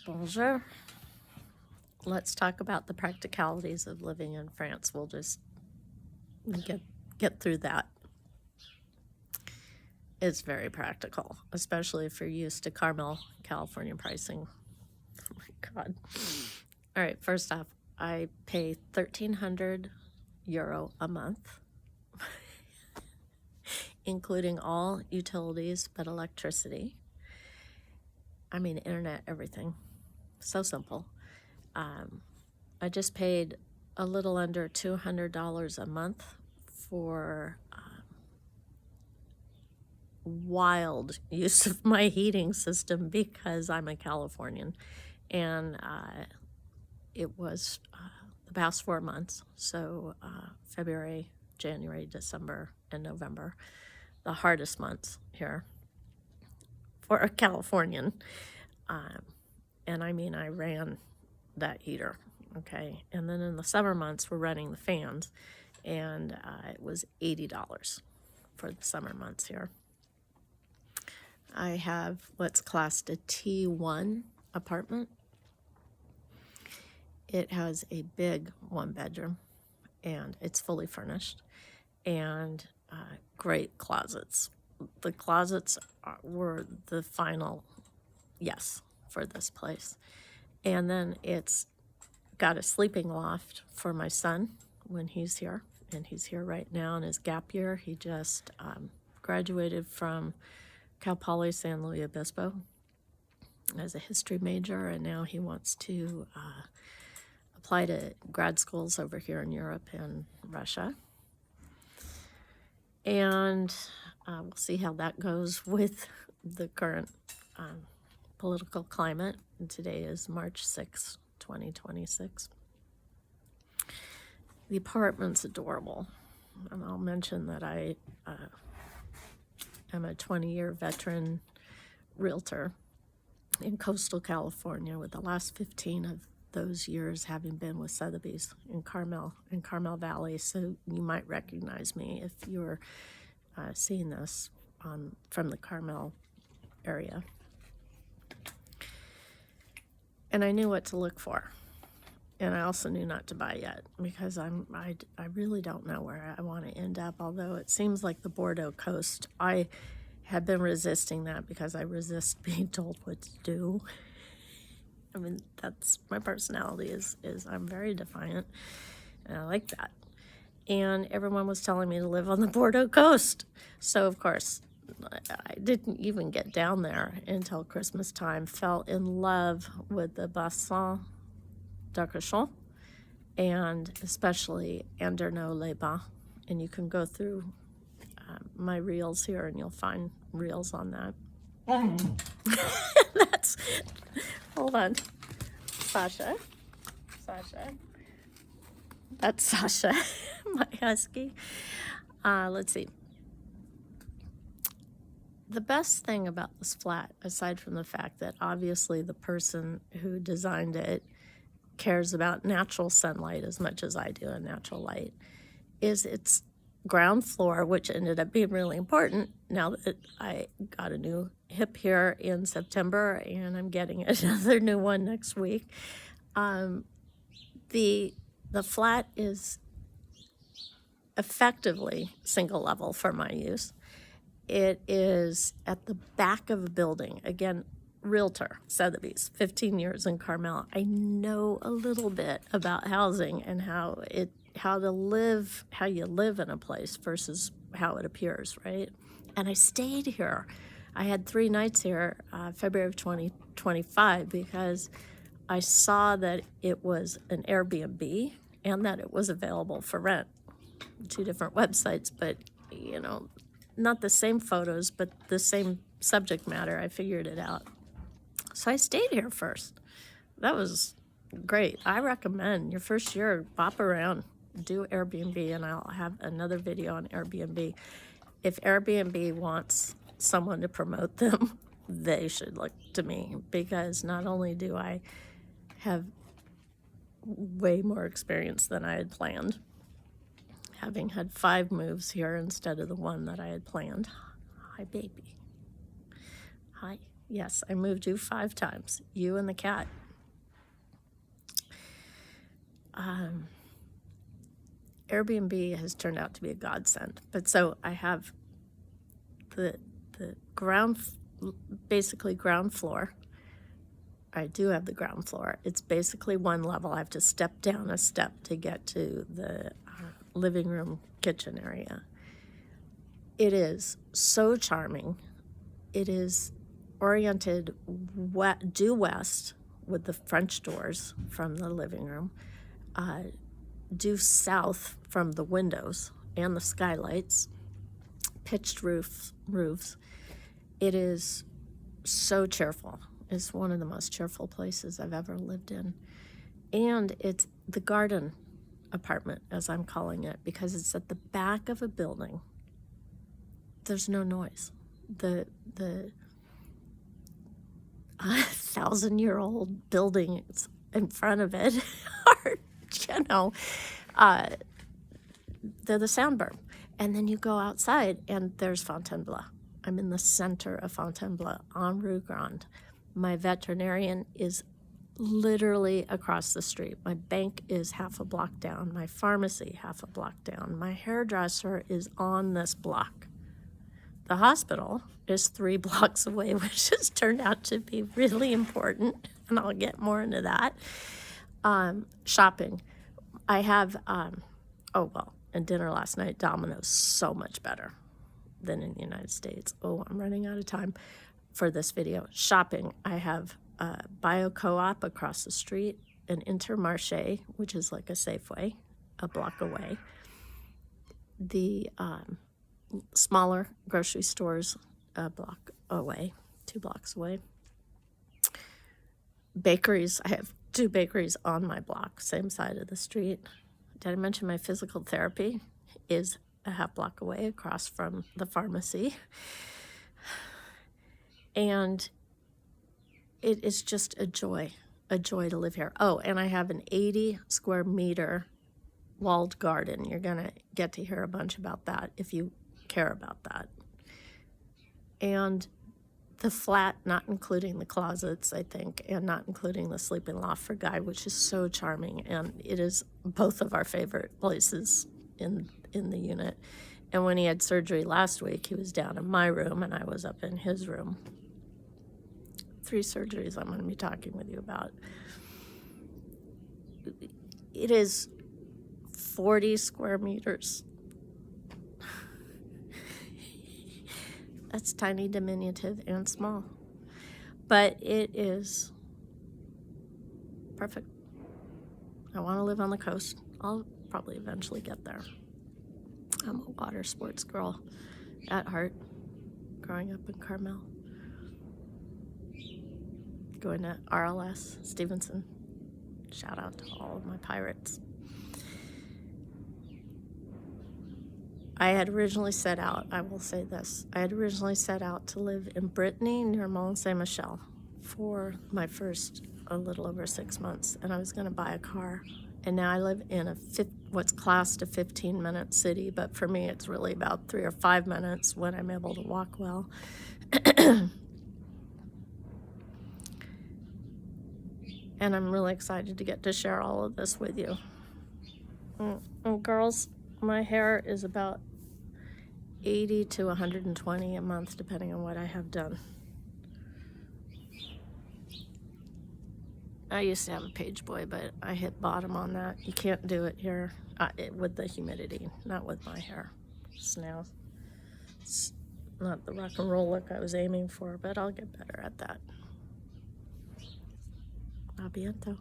Bonjour. Let's talk about the practicalities of living in France. We'll just get through that. It's very practical, especially if you're used to Carmel, California pricing. Oh my God. All right, first off, I pay 1,300 euro a month, including all utilities but electricity. I mean, internet, everything. So simple. I just paid a little under $200 a month for wild use of my heating system because I'm a Californian, and it was the past 4 months, so February, January, December, and November, the hardest months here for a Californian. And I mean, I ran that heater, okay? And then in the summer months, we're running the fans, and it was $80 for the summer months here. I have what's classed a T1 apartment. It has a big 1-bedroom, and it's fully furnished, and great closets. The closets were the final yes for this place. And then it's got a sleeping loft for my son when he's here, and he's here right now in his gap year. He just graduated from Cal Poly San Luis Obispo as a history major, and now he wants to apply to grad schools over here in Europe and Russia. And we'll see how that goes with the current political climate. And today is March 6, 2026. The apartment's adorable. And I'll mention that I am a 20-year veteran realtor in coastal California, with the last 15 of those years having been with Sotheby's in Carmel Valley. So you might recognize me if you're seeing this from the Carmel area. And I knew what to look for. And I also knew not to buy yet, because I really don't know where I want to end up, although it seems like the Bordeaux coast. I have been resisting that because I resist being told what to do. I mean, that's my personality is I'm very defiant, and I like that. And everyone was telling me to live on the Bordeaux coast. So, of course, I didn't even get down there until Christmas time. Fell in love with the Bassin d'Arcachon, and especially Andernos-les-Bains. And you can go through my reels here, and you'll find reels on that. That's, hold on, Sasha. That's Sasha, my husky. Let's see. The best thing about this flat, aside from the fact that obviously the person who designed it cares about natural sunlight as much as I do, and natural light, is its ground floor, which ended up being really important now that I got a new hip here in September, and I'm getting another new one next week. The flat is effectively single level for my use. It is at the back of a building. Again, realtor, Sotheby's, 15 years in Carmel. I know a little bit about housing and how you live in a place versus how it appears, right? And I stayed here. I had 3 nights here, February of 2025, because I saw that it was an Airbnb and that it was available for rent. 2 different websites, but not the same photos, but the same subject matter. I figured it out. So I stayed here first. That was great. I recommend your first year, bop around, do Airbnb, and I'll have another video on Airbnb. If Airbnb wants someone to promote them, they should look to me, because not only do I have way more experience than I had planned, having had 5 moves here instead of the 1 that I had planned. Hi, baby. Hi. Yes, I moved you 5 times, you and the cat. Airbnb has turned out to be a godsend. But so I have the basically ground floor. I do have the ground floor. It's basically one level. I have to step down a step to get to the living room, kitchen area. It is so charming. It is oriented due west with the French doors from the living room, due south from the windows and the skylights, pitched roofs. It is so cheerful. It's one of the most cheerful places I've ever lived in. And it's the garden apartment, as I'm calling it, because it's at the back of a building. There's no noise. The 1,000-year-old buildings in front of it are, they're the soundburn. And then you go outside and there's Fontainebleau. I'm in the center of Fontainebleau on Rue Grande. My veterinarian is literally across the street. My bank is half a block down. My pharmacy half a block down. My hairdresser is on this block. The hospital is 3 blocks away, which has turned out to be really important, and I'll get more into that. Shopping. I have, and dinner last night, Domino's, so much better than in the United States. Oh, I'm running out of time for this video. Shopping. I have a Bio Co-op across the street, an Intermarché, which is like a Safeway, a block away. The smaller grocery stores a block away, 2 blocks away. Bakeries. I have 2 bakeries on my block, same side of the street. Did I mention my physical therapy is a half block away across from the pharmacy? And it is just a joy to live here. Oh, and I have an 80 square meter walled garden. You're going to get to hear a bunch about that if you care about that. And the flat, not including the closets, I think, and not including the sleeping loft for Guy, which is so charming. And it is both of our favorite places in the unit. And when he had surgery last week, he was down in my room and I was up in his room. 3 surgeries I'm going to be talking with you about. It is 40 square meters. That's tiny, diminutive, and small. But it is perfect. I want to live on the coast. I'll probably eventually get there. I'm a water sports girl at heart, growing up in Carmel. Going to RLS, Stevenson. Shout out to all of my pirates. I had originally set out, I will say this, I had originally set out to live in Brittany near Mont Saint-Michel for my first a little over 6 months, and I was going to buy a car. And now I live in what's classed a 15-minute city, but for me it's really about 3 or 5 minutes when I'm able to walk well. And I'm really excited to get to share all of this with you. And girls, my hair is about 80 to 120 a month, depending on what I have done. I used to have a page boy, but I hit bottom on that. You can't do it here with the humidity, not with my hair. Now, it's not the rock and roll look I was aiming for, but I'll get better at that. A bientôt.